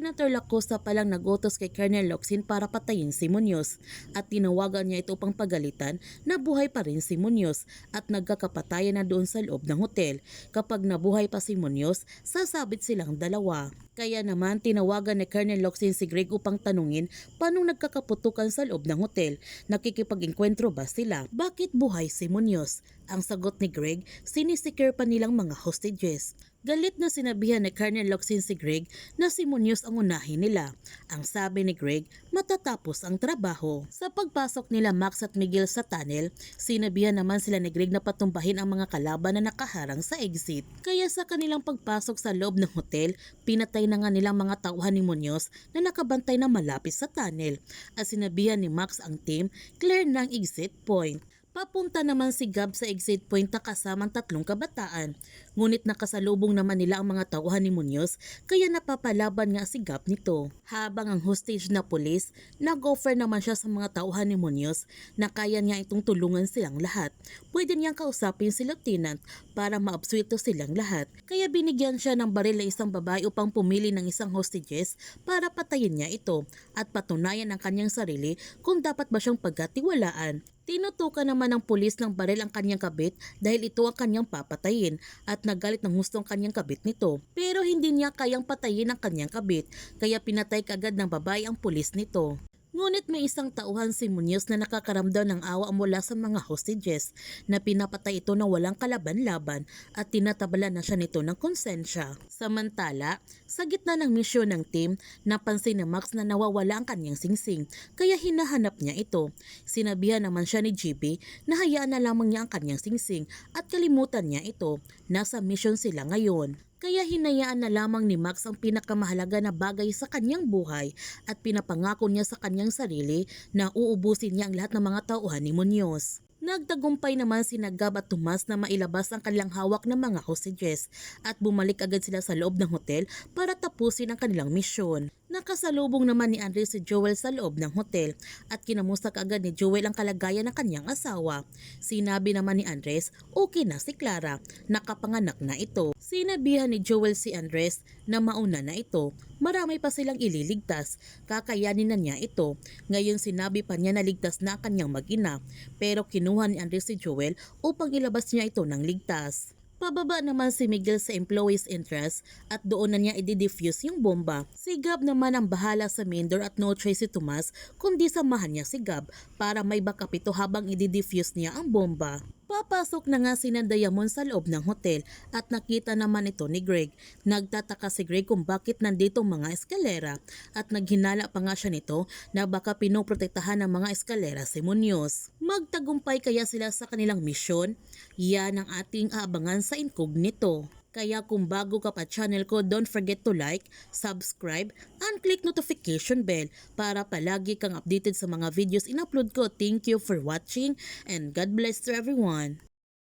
Senator Lacosta palang nagutos kay Colonel Locsin para patayin si Muñoz at tinawagan niya ito upang pagalitan na buhay pa rin si Muñoz at nagkakapatayan na doon sa loob ng hotel. Kapag nabuhay pa si Muñoz, sasabit silang dalawa. Kaya naman tinawagan ni Colonel Locsin si Greg upang tanungin paano nagkakaputukan sa loob ng hotel. Nakikipag-engkwentro ba sila? Bakit buhay si Muñoz? Ang sagot ni Greg, sinisecure pa nilang mga hostages. Galit na sinabihan ni Colonel Locsin si Greg na si Muñoz ang unahin nila. Ang sabi ni Greg, matatapos ang trabaho. Sa pagpasok nila Max at Miguel sa tunnel, sinabihan naman sila ni Greg na patumbahin ang mga kalaban na nakaharang sa exit. Kaya sa kanilang pagpasok sa loob ng hotel, pinatay na nga nilang mga tauhan ni Muñoz na nakabantay na malapit sa tunnel. At sinabihan ni Max ang team, clear na ang exit point. Papunta naman si Gab sa exit point na kasamang 3 kabataan. Ngunit nakasalubong naman nila ang mga tauhan ni Muñoz kaya napapalaban nga si Gab nito. Habang ang hostage na pulis, nag-offer naman siya sa mga tauhan ni Muñoz na kaya niya itong tulungan silang lahat. Pwede niyang kausapin si Lieutenant para maabsuelto silang lahat. Kaya binigyan siya ng baril na isang babae upang pumili ng isang hostages para patayin niya ito at patunayan ang kanyang sarili kung dapat ba siyang pagkatiwalaan. Tinutukan naman ng pulis ng baril ang kanyang kabit dahil ito ang kanyang papatayin at nagalit ng gusto ang kanyang kabit nito. Pero hindi niya kayang patayin ang kanyang kabit kaya pinatay kaagad ng babae ang pulis nito. Ngunit may isang tauhan si Muñoz na nakakaramdam ng awa mula sa mga hostages na pinapatay ito na walang kalaban-laban at tinatabala na siya nito ng konsensya. Samantala, sa gitna ng misyon ng team, napansin ni Max na nawawala ang kanyang singsing kaya hinahanap niya ito. Sinabihan naman siya ni GB na hayaan na lamang niya ang kanyang singsing at kalimutan niya ito. Nasa misyon sila ngayon. Kaya hinayaan na lamang ni Max ang pinakamahalaga na bagay sa kanyang buhay at pinapangako niya sa kanyang sarili na uubusin niya ang lahat ng mga tauhan ni Muñoz. Nagtagumpay naman si Gab at Tomas na mailabas ang kanilang hawak ng mga hostages at bumalik agad sila sa loob ng hotel para tapusin ang kanilang misyon. Nakasalubong naman ni Andres si Joel sa loob ng hotel at kinamusta kaagad ni Joel ang kalagayan ng kanyang asawa. Sinabi naman ni Andres, okay na si Clara, nakapanganak na ito. Sinabihan ni Joel si Andres na mauna na ito, marami pa silang ililigtas, kakayanin na niya ito. Ngayon sinabi pa niya na ligtas na ang kanyang mag-ina, pero kinuha ni Andres si Joel upang ilabas niya ito ng ligtas. Pababa naman si Miguel sa employee's entrance at doon na niya i-defuse yung bomba. Si Gab naman ang bahala sa main door at no choice si Tomas kundi samahan niya si Gab para may backup ito habang i-defuse niya ang bomba. Papasok na nga si Diamond sa loob ng hotel at nakita naman ito ni Greg. Nagtataka si Greg kung bakit nandito mga eskalera at naghinala pa nga siya nito na baka pinoprotektahan ng mga eskalera si Muñoz. Magtagumpay kaya sila sa kanilang misyon? Yan ang ating aabangan sa Incognito. Kaya kung bago ka pa channel ko, don't forget to like, subscribe, and click notification bell para palagi kang updated sa mga videos in-upload ko. Thank you for watching and God bless to everyone.